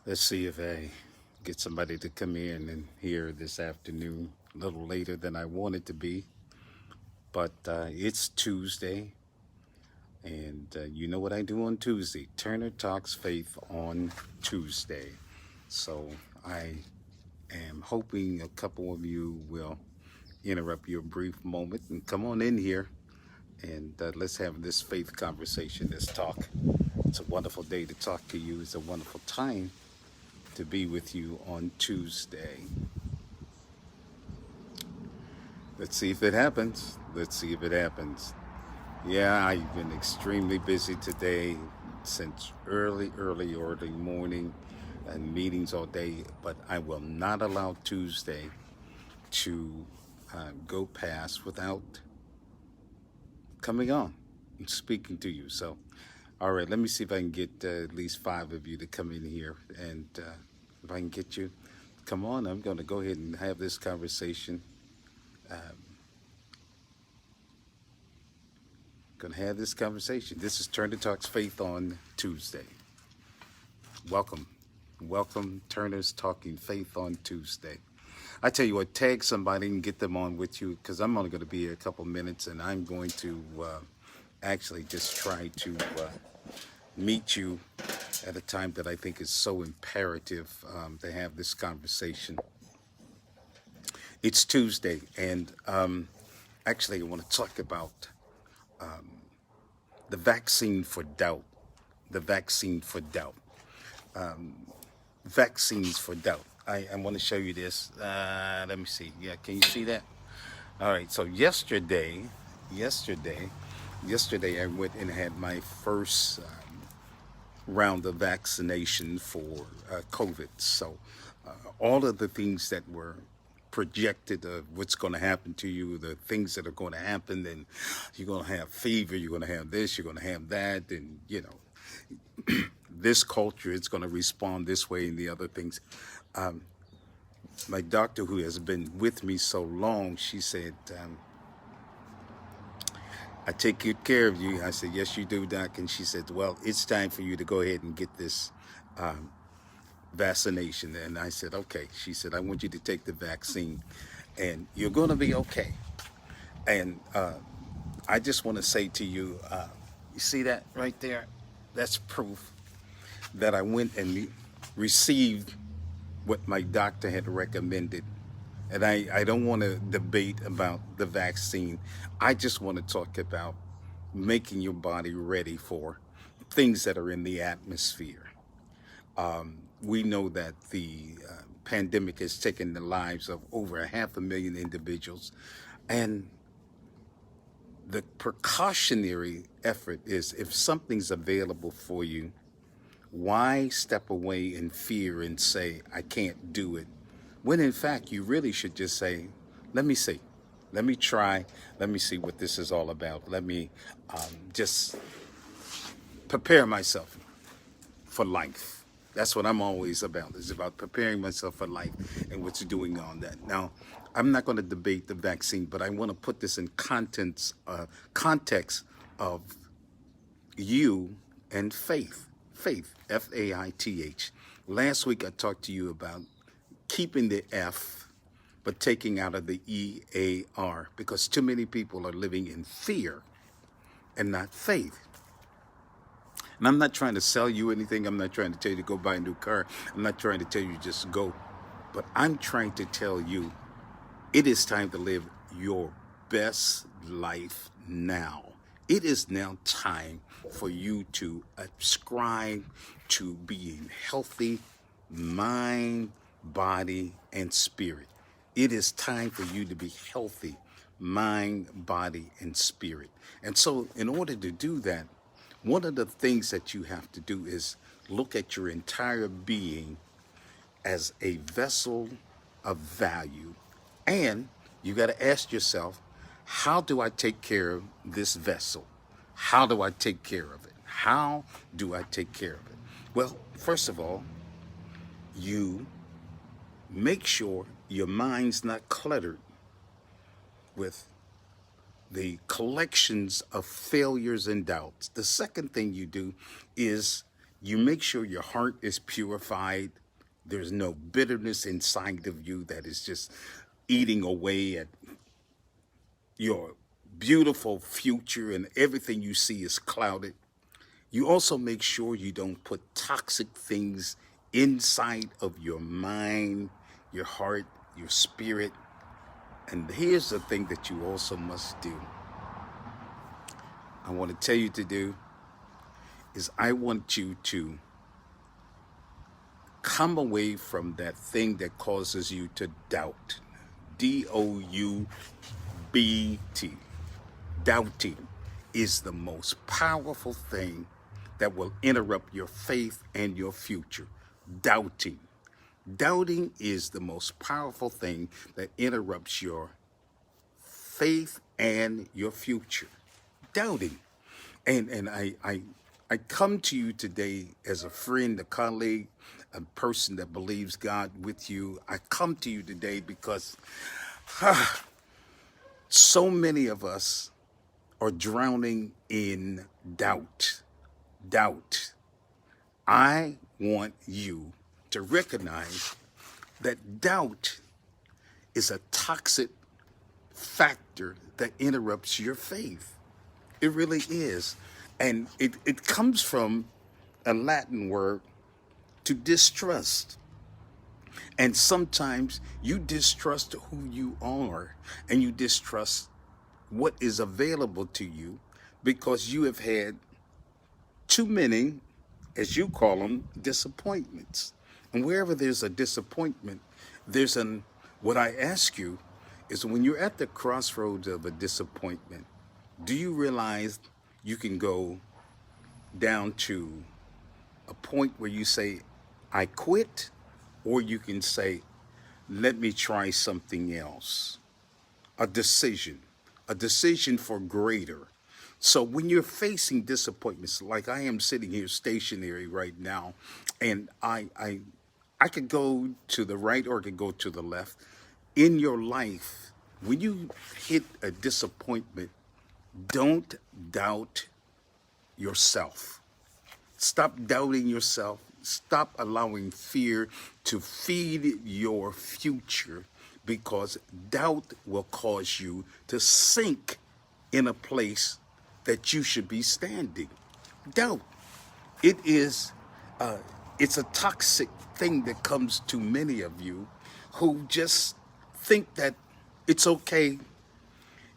Let's see if I get somebody to come in and here this afternoon, a little later than I wanted to be. But it's Tuesday, and you know what I do on Tuesday? Turner Talks Faith on Tuesday. So I am hoping a couple of you will interrupt your brief moment and come on in here and let's have this faith conversation, this talk. It's a wonderful day to talk to you. It's a wonderful time to be with you on Tuesday. Let's see if it happens. Let's see if it happens. Yeah, I've been extremely busy today since early morning and meetings all day, but I will not allow Tuesday to go past without coming on and speaking to you. So, all right, let me see if I can get at least five of you to come in here. And if I can get you, come on, I'm going to go ahead and have this conversation. Going to have this conversation. This is Turner Talks Faith on Tuesday. Welcome. Welcome, Turner's Talking Faith on Tuesday. I tell you what, tag somebody and get them on with you because I'm only going to be here a couple minutes and I'm going to actually just try to meet you at a time that I think is so imperative to have this conversation. It's Tuesday, and actually I want to talk about the vaccine for doubt. The vaccine for doubt. Vaccines for doubt. I want to show you this. Let me see. Yeah, can you see that? All right. So yesterday, I went and had my first round of vaccination for COVID. So all of the things that were projected of what's going to happen to you, the things that are going to happen, and you're going to have fever, you're going to have this, you're going to have that, and this culture is going to respond this way and the other things. My doctor, who has been with me so long, she said, I take good care of you. I said, yes, you do, Doc. And she said, well, it's time for you to go ahead and get this vaccination. And I said, okay. She said, I want you to take the vaccine and you're going to be okay. And I just want to say to you, you see that right there? That's proof that I went and received what my doctor had recommended. And I don't want to debate about the vaccine. I just want to talk about making your body ready for things that are in the atmosphere. We know that the pandemic has taken the lives of over 500,000 individuals. And the precautionary effort is if something's available for you, why step away in fear and say, I can't do it? When in fact, you really should just say, let me see, let me try, let me see what this is all about. Let me just prepare myself for life. That's what I'm always about. It's about preparing myself for life and what's doing on that. Now, I'm not going to debate the vaccine, but I want to put this in context of you and faith. Faith, F-A-I-T-H. Last week I talked to you about keeping the F, but taking out of the E-A-R, because too many people are living in fear and not faith. And I'm not trying to sell you anything. I'm not trying to tell you to go buy a new car. I'm not trying to tell you just go. But I'm trying to tell you it is time to live your best life now. It is now time for you to ascribe to being healthy, mind, body, and spirit. It is time for you to be healthy, mind, body, and spirit. And so in order to do that, one of the things that you have to do is look at your entire being as a vessel of value. And you got to ask yourself, how do I take care of this vessel? How do I take care of it? How do I take care of it? Well, first of all, you make sure your mind's not cluttered with the collections of failures and doubts. The second thing you do is You make sure your heart is purified. There's no bitterness inside of you that is just eating away at your beautiful future, and everything you see is clouded. You also make sure you don't put toxic things inside of your mind, your heart, your spirit. And here's the thing that you also must do. I want to tell you to do is I want you to come away from that thing that causes you to doubt. DOUBT. Doubting is the most powerful thing that will interrupt your faith and your future. Doubting. Doubting is the most powerful thing that interrupts your faith and your future. Doubting. And I come to you today as a friend, a colleague, a person that believes God with you. I come to you today because so many of us are drowning in doubt. Doubt. I want you to recognize that doubt is a toxic factor that interrupts your faith. It really is. And it comes from a Latin word, to distrust. And sometimes you distrust who you are, and you distrust what is available to you because you have had too many, as you call them, disappointments. And wherever there's a disappointment, there's what I ask you is, when you're at the crossroads of a disappointment, do you realize you can go down to a point where you say, I quit, or you can say, let me try something else. A decision for greater. So when you're facing disappointments, like I am sitting here stationary right now, and I could go to the right or I could go to the left. In your life, when you hit a disappointment, don't doubt yourself. Stop doubting yourself. Stop allowing fear to feed your future, because doubt will cause you to sink in a place that you should be standing. Doubt. It is, it's a toxic thing that comes to many of you who just think that it's okay.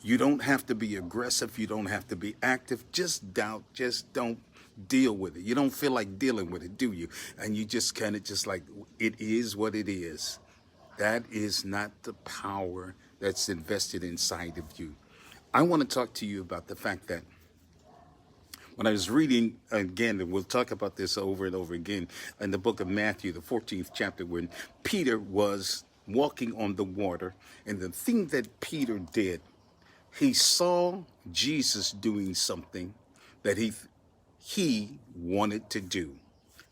You don't have to be aggressive. You don't have to be active. Just doubt. Just don't deal with it. You don't feel like dealing with it, do you? And you just kind of just like, it is what it is. That is not the power that's invested inside of you. I want to talk to you about the fact that when I was reading again, and we'll talk about this over and over again, in the book of Matthew, the 14th chapter, when Peter was walking on the water, and the thing that Peter did, he saw Jesus doing something that he wanted to do.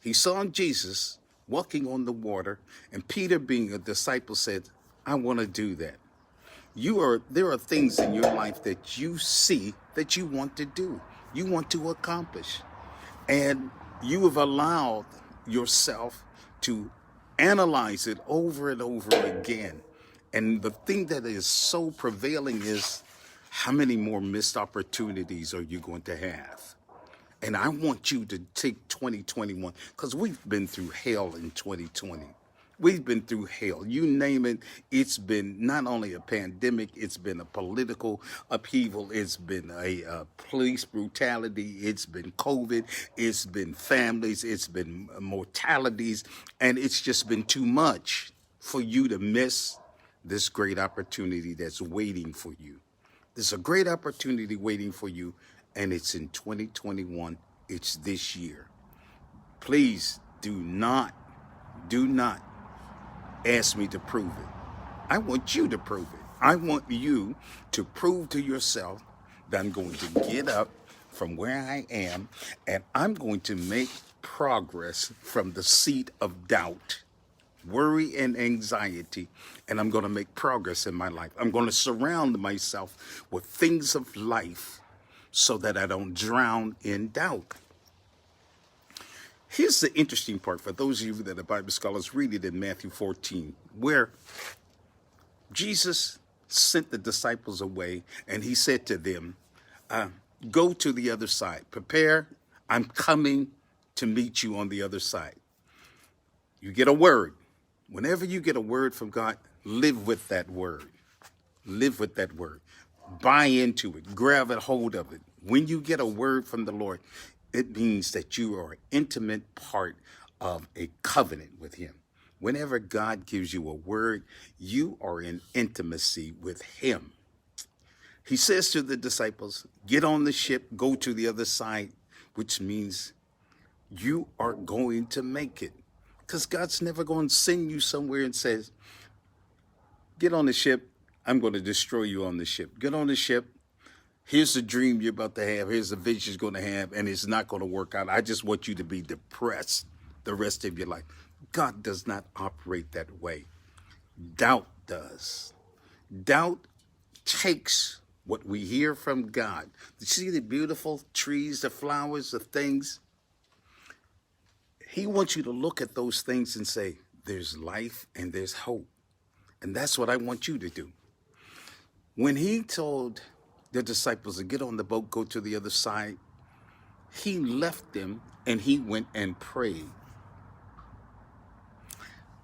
He saw Jesus walking on the water, and Peter, being a disciple, said, I want to do that. There are things in your life that you see that you want to do, you want to accomplish, and you have allowed yourself to analyze it over and over again. And the thing that is so prevailing is, how many more missed opportunities are you going to have? And I want you to take 2021, because we've been through hell in 2020. We've been through hell. You name it. It's been not only a pandemic, it's been a political upheaval. It's been a police brutality. It's been COVID. It's been families. It's been mortalities. And it's just been too much for you to miss this great opportunity that's waiting for you. There's a great opportunity waiting for you, and it's in 2021. It's this year. Please do not ask me to prove it. I want you to prove it. I want you to prove to yourself that I'm going to get up from where I am, and I'm going to make progress from the seat of doubt, worry, and anxiety, and I'm going to make progress in my life. I'm going to surround myself with things of life so that I don't drown in doubt. Here's the interesting part for those of you that are Bible scholars, read it in Matthew 14, where Jesus sent the disciples away and he said to them, go to the other side, prepare, I'm coming to meet you on the other side. You get a word. Whenever you get a word from God, live with that word. Live with that word. Buy into it. Grab a hold of it. When you get a word from the Lord, it means that you are an intimate part of a covenant with him. Whenever God gives you a word, you are in intimacy with him. He says to the disciples, get on the ship, go to the other side, which means you are going to make it. Because God's never going to send you somewhere and says, get on the ship, I'm going to destroy you on the ship. Get on the ship. Here's the dream you're about to have. Here's the vision you're going to have, and it's not going to work out. I just want you to be depressed the rest of your life. God does not operate that way. Doubt does. Doubt takes what we hear from God. You see the beautiful trees, the flowers, the things? He wants you to look at those things and say, there's life and there's hope. And that's what I want you to do. When he told the disciples to get on the boat, go to the other side, he left them and he went and prayed.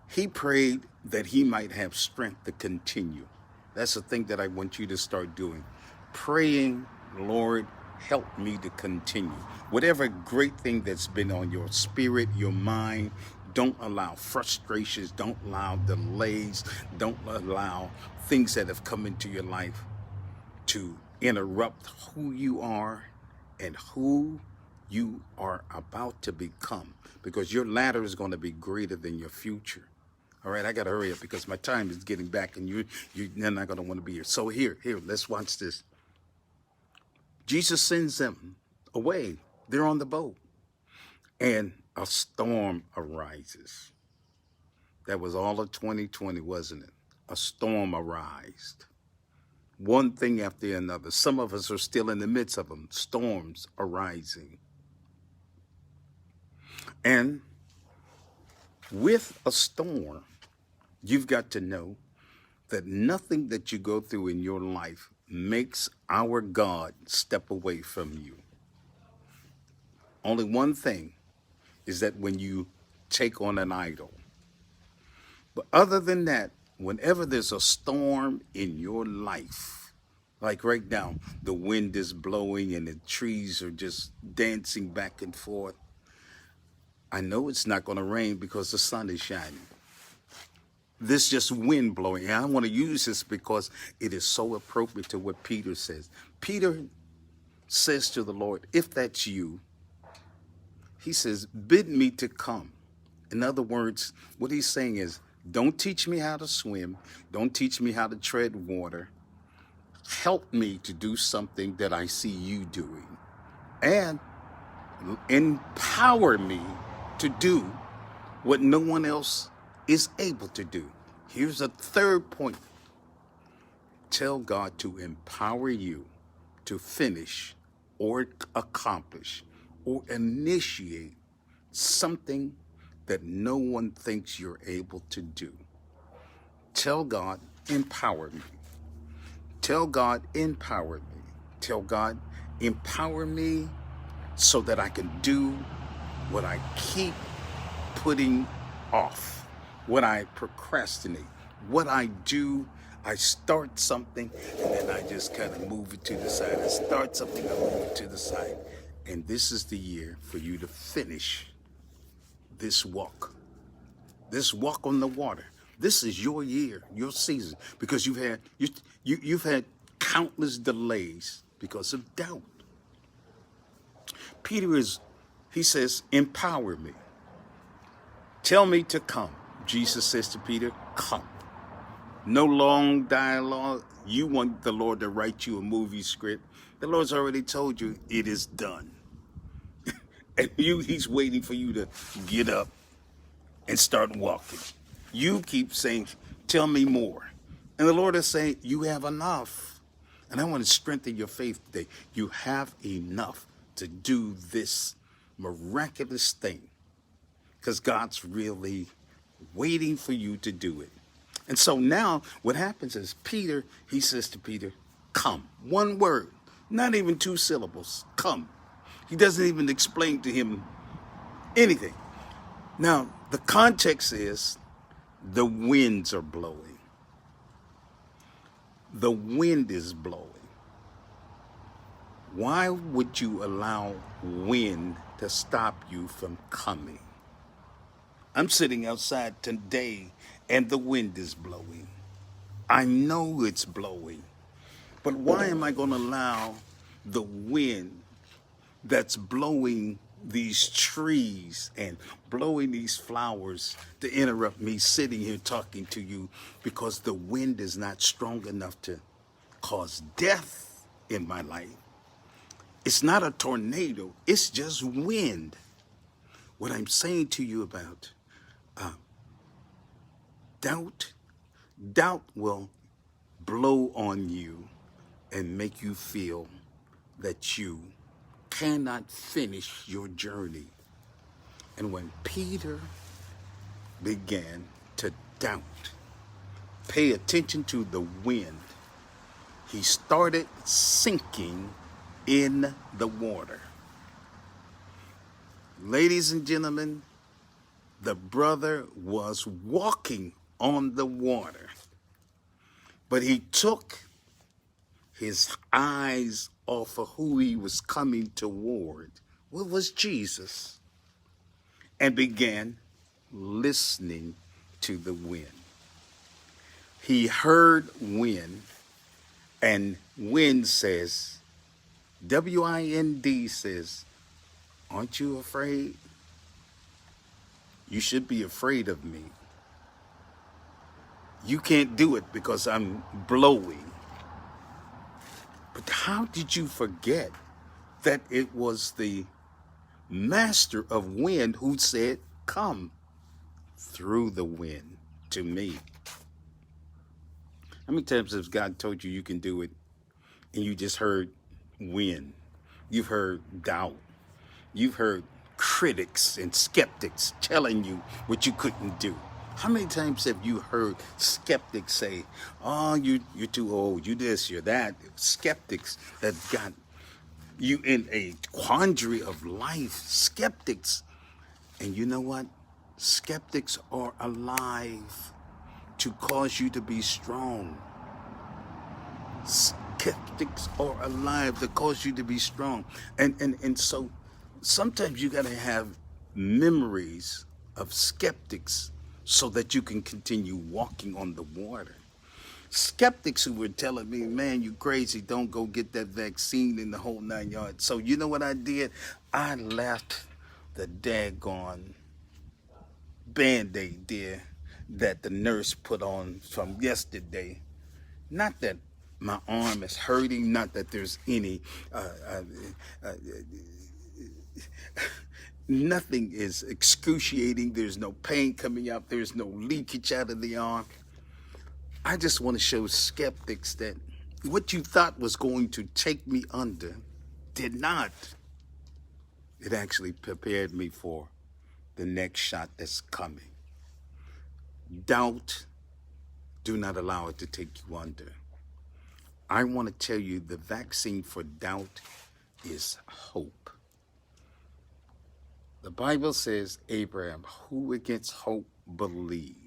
He prayed that he might have strength to continue. That's the thing that I want you to start doing. Praying, Lord, help me to continue. Whatever great thing that's been on your spirit, your mind, don't allow frustrations, don't allow delays, don't allow things that have come into your life to interrupt who you are and who you are about to become, because your latter is going to be greater than your future. All right, I got to hurry up because my time is getting back and you're not going to want to be here. So here, let's watch this. Jesus sends them away. They're on the boat and a storm arises. That was all of 2020, wasn't it? A storm arose. One thing after another. Some of us are still in the midst of them. Storms arising. And with a storm, you've got to know that nothing that you go through in your life makes our God step away from you. Only one thing is that when you take on an idol. But other than that, whenever there's a storm in your life, like right now, the wind is blowing and the trees are just dancing back and forth, I know it's not going to rain because the sun is shining. This just wind blowing. And I want to use this because it is so appropriate to what Peter says. Peter says to the Lord, if that's you, he says, bid me to come. In other words, what he's saying is, don't teach me how to swim. Don't teach me how to tread water. Help me to do something that I see you doing. And empower me to do what no one else is able to do. Here's a third point. Tell God to empower you to finish or accomplish or initiate something that no one thinks you're able to do. Tell God, empower me. Tell God, empower me. Tell God, empower me so that I can do what I keep putting off, what I procrastinate, what I do. I start something and then I just kind of move it to the side. I start something, I move it to the side. And this is the year for you to finish this walk on the water. This is your year, your season, because you've had countless delays because of doubt. He says, empower me. Tell me to come. Jesus says to Peter, come. No long dialogue. You want the Lord to write you a movie script. The Lord's already told you it is done. And he's waiting for you to get up and start walking. You keep saying, tell me more. And the Lord is saying, you have enough. And I want to strengthen your faith today. You have enough to do this miraculous thing because God's really waiting for you to do it. And so now what happens is Peter, he says to Peter, come. One word, not even two syllables, come. He doesn't even explain to him anything. Now, the context is the winds are blowing. The wind is blowing. Why would you allow wind to stop you from coming? I'm sitting outside today and the wind is blowing. I know it's blowing. But why am I going to allow the wind that's blowing these trees and blowing these flowers to interrupt me sitting here talking to you? Because the wind is not strong enough to cause death in my life. It's not a tornado, it's just wind. What I'm saying to you about doubt will blow on you and make you feel that you cannot finish your journey. And when Peter began to doubt, pay attention to the wind, he started sinking in the water. Ladies and gentlemen, the brother was walking on the water, but he took his eyes off of who he was coming toward, what was Jesus, and began listening to the wind. He heard wind, and wind says, W-I-N-D says, aren't you afraid? You should be afraid of me. You can't do it because I'm blowing. But how did you forget that it was the master of wind who said, come through the wind to me? How many times has God told you you can do it and you just heard wind? You've heard doubt. You've heard critics and skeptics telling you what you couldn't do. How many times have you heard skeptics say, oh, you're too old, you this, you're that? Skeptics that got you in a quandary of life. Skeptics. And you know what? Skeptics are alive to cause you to be strong. Skeptics are alive to cause you to be strong. And so sometimes you got to have memories of skeptics so that you can continue walking on the water. Skeptics who were telling me, man, you crazy, don't go get that vaccine in the whole 9 yards. So you know what I did? I left the daggone Band-Aid there that the nurse put on from yesterday. Not that my arm is hurting, not that there's any nothing is excruciating. There's no pain coming out. There's no leakage out of the arm. I just want to show skeptics that what you thought was going to take me under did not. It actually prepared me for the next shot that's coming. Doubt, do not allow it to take you under. I want to tell you the vaccine for doubt is hope. The Bible says, Abraham, who against hope believed.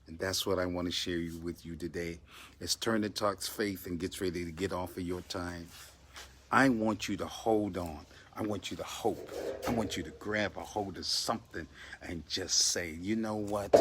And that's what I want to share with you today. As Turner Talks Faith and gets ready to get off of your time, I want you to hold on. I want you to hope. I want you to grab a hold of something and just say, you know what?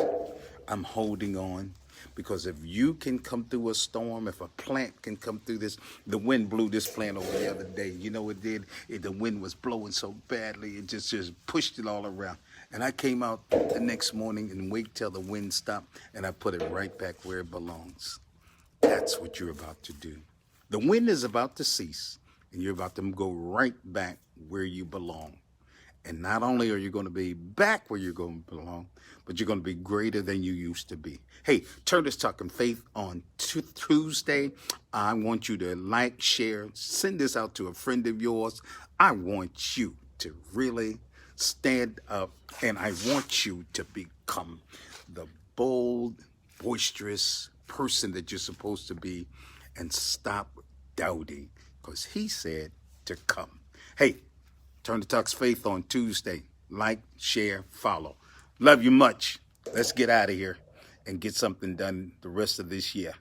I'm holding on. Because if you can come through a storm, if a plant can come through this, the wind blew this plant over the other day. You know it did? The wind was blowing so badly, it just pushed it all around. And I came out the next morning and wait till the wind stopped, and I put it right back where it belongs. That's what you're about to do. The wind is about to cease, and you're about to go right back where you belong. And not only are you going to be back where you're going to belong, but you're going to be greater than you used to be. Hey, Turner's Talking Faith on Tuesday. I want you to like, share, send this out to a friend of yours. I want you to really Stand up, and I want you to become the bold, boisterous person that you're supposed to be, and stop doubting, because he said to come. Hey, Turn to Tux Faith on Tuesday. Like, share, follow. Love you much. Let's get out of here and get something done the rest of this year.